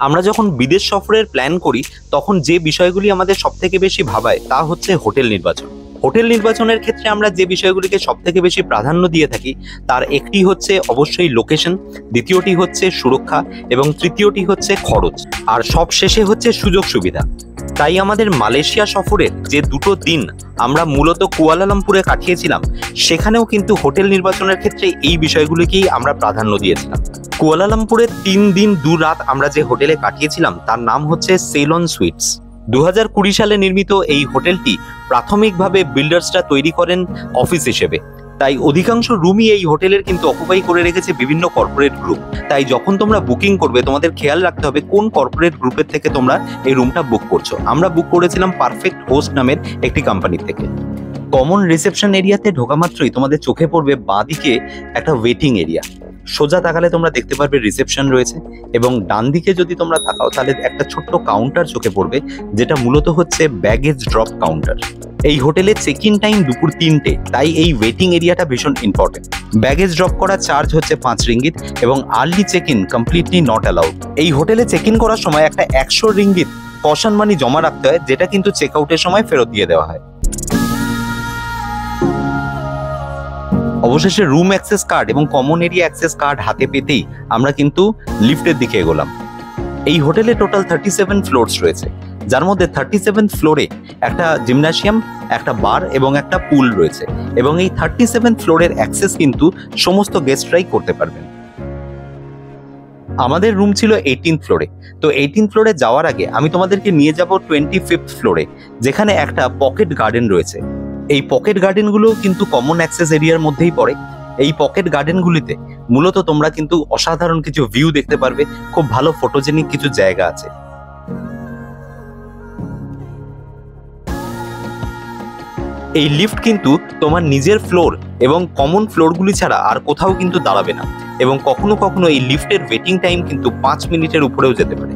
আমরা যখন বিদেশ সফরের প্ল্যান করি তখন যে বিষয়গুলি আমাদের সবথেকে বেশি ভাবায় তা হচ্ছে হোটেল নির্বাচন। হোটেল নির্বাচনের ক্ষেত্রে আমরা যে বিষয়গুলিকে সবথেকে বেশি প্রাধান্য দিয়ে থাকি তার একটি হচ্ছে অবশ্যই লোকেশন, দ্বিতীয়টি হচ্ছে সুরক্ষা এবং তৃতীয়টি হচ্ছে খরচ, আর সব শেষে হচ্ছে সুযোগ সুবিধা। তাই আমাদের মালয়েশিয়া সফরের যে 2 দিন আমরা মূলত কুয়ালালামপুরে কাটিয়েছিলাম, সেখানেও কিন্তু হোটেল নির্বাচনের ক্ষেত্রে এই বিষয়গুলিকেই আমরা প্রাধান্য দিয়েছিলাম। কুয়ালালামপুরে 3 দিন 2 রাত আমরা যে হোটেলে কাটিয়েছিলাম তার নাম হচ্ছে সেলন সুইটস। 2020 সালে নির্মিত এই হোটেলটি প্রাথমিকভাবে বিল্ডার্সরা তৈরি করেন অফিস হিসেবে, তাই অধিকাংশ রুমই এই হোটেলের কিন্তু অকুপাই করে রেখেছে বিভিন্ন কর্পোরেট গ্রুপ। তাই যখন তোমরা বুকিং করবে তোমাদের খেয়াল রাখতে হবে কোন কর্পোরেট গ্রুপের থেকে তোমরা এই রুমটা বুক করছো। আমরা বুক করেছিলাম পারফেক্ট হোস্ট নামের একটি কোম্পানি থেকে। কমন রিসেপশন এরিয়াতে ঢোকা মাত্রই তোমাদের চোখে পড়বে বাঁদিকে একটা ওয়েটিং এরিয়া। সোজা তাকালে তোমরা দেখতে পারবে রিসেপশন রয়েছে, এবং ডান দিকে যদি তোমরা তাকাও তাহলে একটা ছোট্ট কাউন্টার চোখে পড়বে, যেটা মূলত হচ্ছে ব্যাগেজ ড্রপ কাউন্টার। এই হোটেলে চেক ইন টাইম দুপুর 3টে, তাই এই ওয়েটিং এরিয়াটা ভীষণ ইম্পর্টেন্ট। ব্যাগেজ ড্রপ করার চার্জ হচ্ছে 5 রিঙ্গিত এবং early check in completely not allowed. এই হোটেলে চেক ইন করার সময় একটা 100 রিঙ্গিত কশন মানি জমা রাখতে হয়, যেটা কিন্তু চেক আউটের সময় ফেরত দিয়ে দেওয়া হয়। অবশেষে রুম অ্যাক্সেস কার্ড এবং কমন এরিয়া অ্যাক্সেস কার্ড হাতে পেতেই আমরা কিন্তু লিফটের দিকে এগোলাম। এই হোটেলে টোটাল 37 ফ্লোরস রয়েছে, যার মধ্যে 37 ফ্লোরে একটা জিমনাসিয়াম, একটা বার এবং একটা পুল রয়েছে, এবং এই 37 ফ্লোরের অ্যাক্সেস কিন্তু সমস্ত গেস্টরাই করতে পারবেন। আমাদের রুম ছিল 18 ফ্লোরে। তো 18 ফ্লোরে যাওয়ার আগে আমি তোমাদেরকে নিয়ে যাব 25 ফ্লোরে, যেখানে একটা পকেট গার্ডেন রয়েছে। এই পকেট গার্ডেনগুলো কিন্তু কমন অ্যাক্সেস এরিয়ার মধ্যেই পড়ে। এই পকেট গার্ডেনগুলিতে মূলত তোমরা কিন্তু অসাধারণ কিছু ভিউ দেখতে পারবে, খুব ভালো ফটোজেনিক কিছু জায়গা আছে। এই লিফট কিন্তু তোমার নিজের ফ্লোর এবং কমন ফ্লোরগুলি ছাড়া আর কোথাও কিন্তু দাঁড়াবে না, এবং কখনো কখনো এই লিফটের ওয়েটিং টাইম কিন্তু 5 মিনিটের উপরেও যেতে পারে।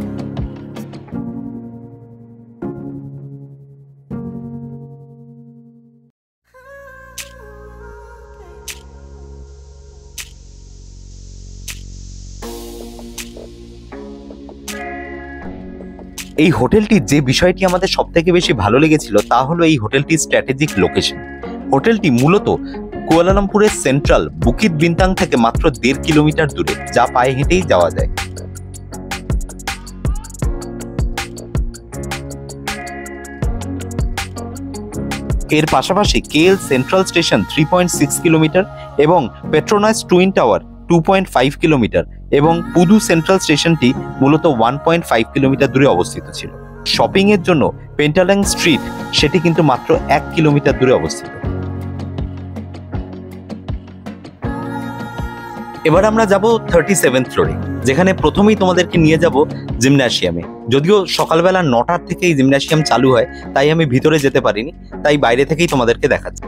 এই হোটেলটির যে বিষয়টি আমাদের সবথেকে বেশি ভালো লেগেছিল তা হলো এই হোটেলটির স্ট্র্যাটেজিক লোকেশন। হোটেলটি মূলত কুয়ালালামপুরের সেন্ট্রাল বুকিত বিন্তাং থেকে মাত্র 1.5 কিলোমিটার দূরে, যা পায়ে হেঁটেই যাওয়া যায়। এর পাশাপাশি কেএল সেন্ট্রাল স্টেশন 3.6 কিলোমিটার এবং পেট্রোনাস টুইন টাওয়ার 2.5 কিলোমিটার এবং পুদু সেন্ট্রাল স্টেশনটি মূলত 1.5 কিলোমিটার দূরে অবস্থিত ছিল। শপিং এর জন্য পেন্টালাং স্ট্রিট সেটি কিন্তু মাত্র 1 কিলোমিটার দূরে অবস্থিত। এবার আমরা যাব 37 ফ্লোরে, যেখানে প্রথমেই তোমাদেরকে নিয়ে যাব জিমনাসিয়ামে। যদিও সকালবেলা 9টার থেকে এই জিমনাসিয়াম চালু হয়, তাই আমি ভিতরে যেতে পারিনি, তাই বাইরে থেকেই তোমাদেরকে দেখাচ্ছি।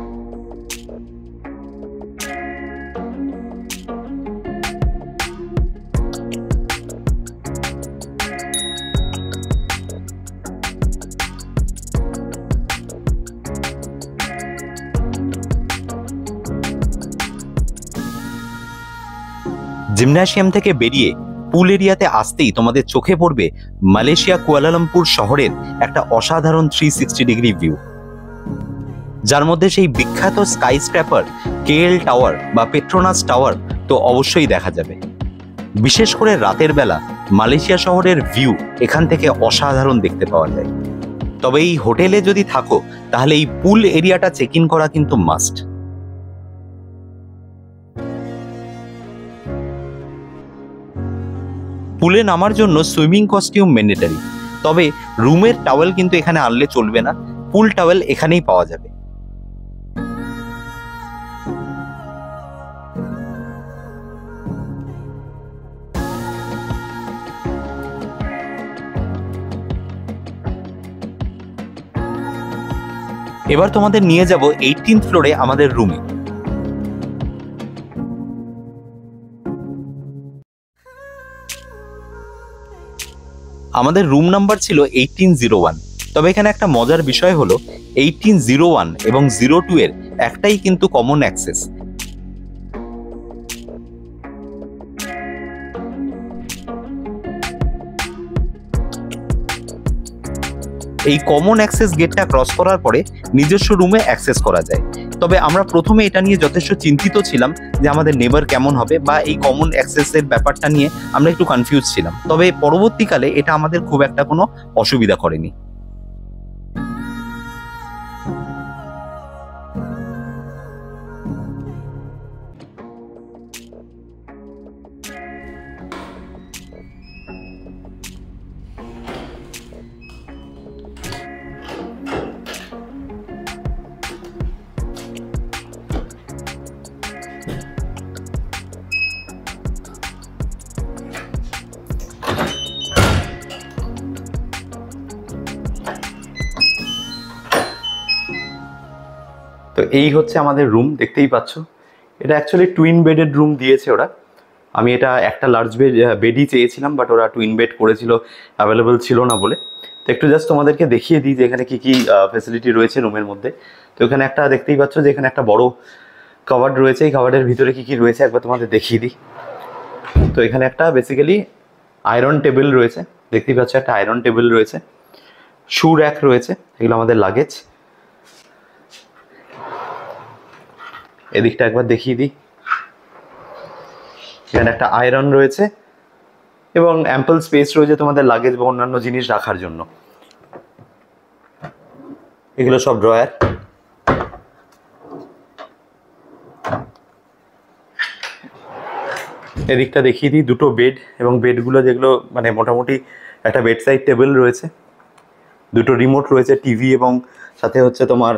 জিমনাসিয়াম থেকে বেরিয়ে পুল এরিয়াতে আসতেই তোমাদের চোখে পড়বে মালয়েশিয়া কুয়ালালামপুর শহরের একটা অসাধারণ 360 ডিগ্রি ভিউ, যার মধ্যে সেই বিখ্যাত স্কাই স্ক্র্যাপার কেএল টাওয়ার বা পেট্রোনাস টাওয়ার তো অবশ্যই দেখা যাবে। বিশেষ করে রাতের বেলা মালয়েশিয়া শহরের ভিউ এখান থেকে অসাধারণ দেখতে পাওয়া যায়। তবে এই হোটেলে যদি থাকো তাহলে এই পুল এরিয়াটা চেক ইন করা কিন্তু মাস্ট। পুলে নামার জন্য সুইমিং কস্টিউম ম্যান্ডেটরি, তবে রুমের টাওয়েল কিন্তু এখানে আনলে চলবে না, পুল টাওয়েল এখানেই পাওয়া যাবে। এবার তোমাদের নিয়ে যাব 18th ফ্লোরে আমাদের রুমে। আমাদের রুম নাম্বার ছিল 1801। তবে এখানে একটা মজার বিষয় হলো 1801 এবং 02 এর একটাই কিন্তু কমন অ্যাক্সেস। এই কমন অ্যাক্সেস গেটটা ক্রস করার পরে নিজস্ব রুমে অ্যাক্সেস করা যায়। তবে আমরা প্রথমে এটা নিয়ে যথেষ্ট চিন্তিত ছিলাম যে আমাদের নেবার কেমন হবে, বা এই কমন অ্যাক্সেসের ব্যাপারটা নিয়ে আমরা একটু কনফিউজ ছিলাম। তবে পরবর্তীকালে এটা আমাদের খুব একটা কোনো অসুবিধা করেনি। তো এই হচ্ছে আমাদের রুম, দেখতেই পাচ্ছ। এটা অ্যাকচুয়ালি টুইন বেডেড রুম দিয়েছে ওরা। আমি এটা একটা লার্জ বেডই চেয়েছিলাম, বাট ওরা টুইন বেড করেছিল, অ্যাভেলেবল ছিল না বলে। তো একটু জাস্ট তোমাদেরকে দেখিয়ে দিই যে এখানে কী কী ফ্যাসিলিটি রয়েছে রুমের মধ্যে। তো এখানে একটা দেখতেই পাচ্ছ যে এখানে একটা বড় কাভার্ড রয়েছে। এই কাভার্ডের ভিতরে কী কী রয়েছে একবার তোমাদের দেখিয়ে দিই। তো এখানে একটা বেসিক্যালি আয়রন টেবিল রয়েছে, দেখতেই পাচ্ছ একটা আয়রন টেবিল রয়েছে। শু র্যাক রয়েছে, এগুলো আমাদের লাগেজ। এদিকটা একবার দেখিয়ে দিই। এখানে একটা আয়রন রয়েছে এবং অ্যাম্পল স্পেস রয়েছে তোমাদের লাগেজ বা অন্যান্য জিনিস রাখার জন্য। এগুলো সব ড্রয়ার। এদিকটা দেখিয়ে দিই, দুটো বেড, এবং বেডগুলো যেগুলো মানে মোটামুটি একটা বেড সাইড টেবিল রয়েছে, দুটো রিমোট রয়েছে, টিভি এবং সাথে হচ্ছে তোমার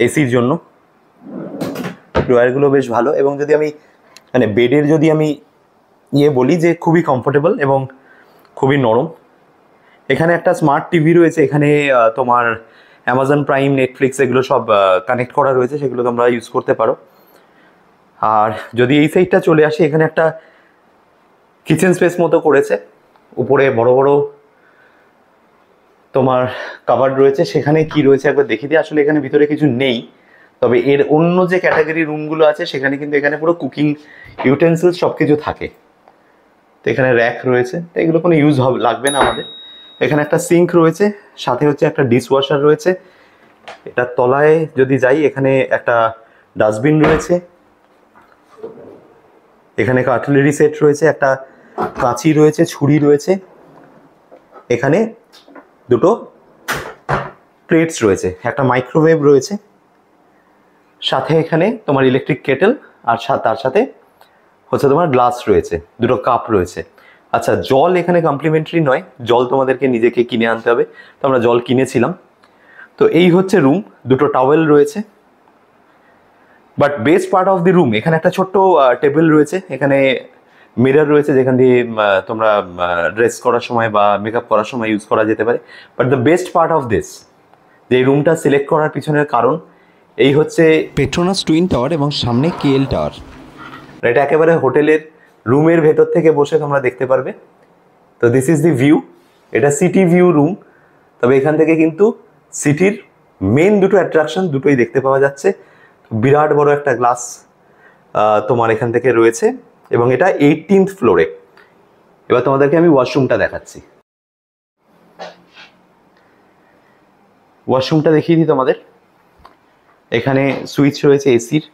এসির জন্য। ড্রয়ারগুলো বেশ ভালো, এবং যদি আমি মানে বেডের যদি আমি বলি যে খুবই কমফোর্টেবল এবং খুবই নরম। এখানে একটা স্মার্ট টিভি রয়েছে, এখানে তোমার অ্যামাজন প্রাইম, নেটফ্লিক্স এগুলো সব কানেক্ট করা রয়েছে, সেগুলো তোমরা ইউজ করতে পারো। আর যদি এই সাইডটা চলে আসি, এখানে একটা কিচেন স্পেস মতো করেছে, উপরে বড় বড় তোমার কাভার্ড রয়েছে। সেখানে কি রয়েছে একবার দেখিয়ে দিই। আসলে এখানে ভিতরে কিছু নেই, তবে এর অন্য যে ক্যাটাগরি রুমগুলো আছে সেখানে কিন্তু এখানে পুরো কুকিং ইউটেন্সিলস সব কিছু থাকে। তো এখানে র্যাক রয়েছে, তো এগুলো কোনো ইউজ লাগবে না আমাদের। এখানে একটা সিঙ্ক রয়েছে, সাথে হচ্ছে একটা ডিশওয়াশার রয়েছে। এটার তলায় যদি যাই, এখানে একটা ডাস্টবিন রয়েছে, এখানে কাটলারি সেট রয়েছে, একটা কাঁচি রয়েছে, ছুরি রয়েছে, এখানে দুটো প্লেটস রয়েছে, একটা মাইক্রোওয়েভ রয়েছে, সাথে এখানে তোমার ইলেকট্রিক কেটেল, আর তার সাথে হচ্ছে তোমার গ্লাস রয়েছে, দুটো কাপ রয়েছে। আচ্ছা, জল এখানে কমপ্লিমেন্টারি নয়, জল তোমাদেরকে নিজেকে কিনে আনতে হবে, তো আমরা জল কিনেছিলাম। তো এই হচ্ছে রুম, দুটো টাওয়েল রয়েছে। But best part of the room, এখানে একটা ছোট্ট টেবিল রয়েছে, এখানে মিরর রয়েছে, যেখান দিয়ে তোমরা ড্রেস করার সময় বা মেকআপ করার সময় ইউজ করা যেতে পারে। But the best part of this, যে এই রুমটা সিলেক্ট করার পিছনের কারণ, এই হচ্ছে পেট্রোনাস টুইন টাওয়ার এবং সামনে কেএল টাওয়ার। এটা একেবারে হোটেলের রুমের ভেতর থেকে বসে তোমরা দেখতে পারবে। তো দিস ইজ দি ভিউ, এটা সিটি ভিউ রুম। তবে এখান থেকে কিন্তু সিটির মেন দুটো অ্যাট্রাকশন দুটোই দেখতে পাওয়া যাচ্ছে। বিরাট বড় একটা গ্লাস তোমার এখান থেকে রয়েছে, এবং এটা 18th ফ্লোরে। এবার তোমাদেরকে আমি ওয়াশরুমটা দেখাচ্ছি। ওয়াশরুমটা দেখিয়ে দিই তোমাদের। এখানে সুইচ রয়েছে এসির,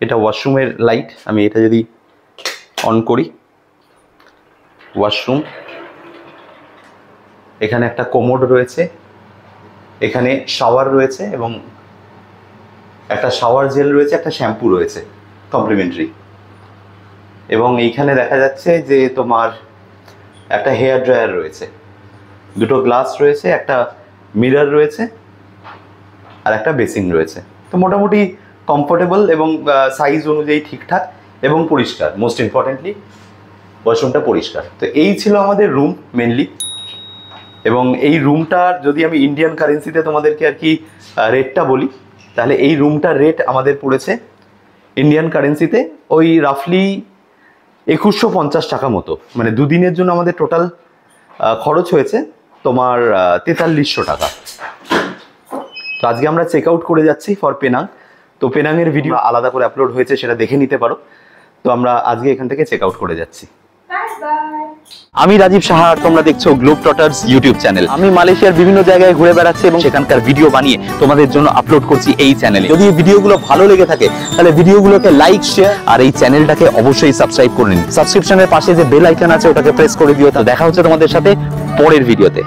এটা ওয়াশরুমের লাইট। আমি এটা যদি অন করি, ওয়াশরুম, এখানে একটা কোমোড রয়েছে, এখানে শাওয়ার রয়েছে, এবং একটা শাওয়ার জেল রয়েছে, একটা শ্যাম্পু রয়েছে কমপ্লিমেন্টারি। এবং এইখানে দেখা যাচ্ছে যে তোমার একটা হেয়ার ড্রায়ার রয়েছে, দুটো গ্লাস রয়েছে, একটা মিরর রয়েছে, আর একটা বেসিন রয়েছে। তো মোটামুটি কমফোর্টেবল এবং সাইজ অনুযায়ী ঠিকঠাক এবং পরিষ্কার। মোস্ট ইম্পর্টেন্টলি ওয়াশরুমটা পরিষ্কার। তো এই ছিল আমাদের রুম মেনলি। এবং এই রুমটার যদি আমি ইন্ডিয়ান কারেন্সিতে তোমাদেরকে আর কি রেটটা বলি, তাহলে এই রুমটার রেট আমাদের পড়েছে ইন্ডিয়ান কারেন্সিতে ওই রাফলি 2150 টাকা মতো। মানে দুদিনের জন্য আমাদের টোটাল খরচ হয়েছে তোমার 4300 টাকা। তো আজকে আমরা চেক আউট করে যাচ্ছি ফর পেনাং। তো পেনাংয়ের ভিডিও আলাদা করে আপলোড হয়েছে, সেটা দেখে নিতে পারো। তো আমরা আজকে এখান থেকে চেক আউট করে যাচ্ছি। আমি রাজীব সাহা আর তোমরা দেখছো গ্লোব টটার্স ইউটিউব চ্যানেল। আমি মালয়েশিয়ার বিভিন্ন জায়গায় ঘুরে বেড়াচ্ছি এবং সেখানকার ভিডিও বানিয়ে তোমাদের জন্য আপলোড করছি এই চ্যানেলে। যদি এই ভিডিওগুলো ভালো লেগে থাকে তাহলে ভিডিওগুলোকে লাইক, শেয়ার আর এই চ্যানেলটাকে অবশ্যই সাবস্ক্রাইব করে নিন। সাবস্ক্রিপশনের পাশে যে বেল আইকন আছে ওটাকে প্রেস করে দিও। তো দেখা হচ্ছে তোমাদের সাথে পরের ভিডিওতে।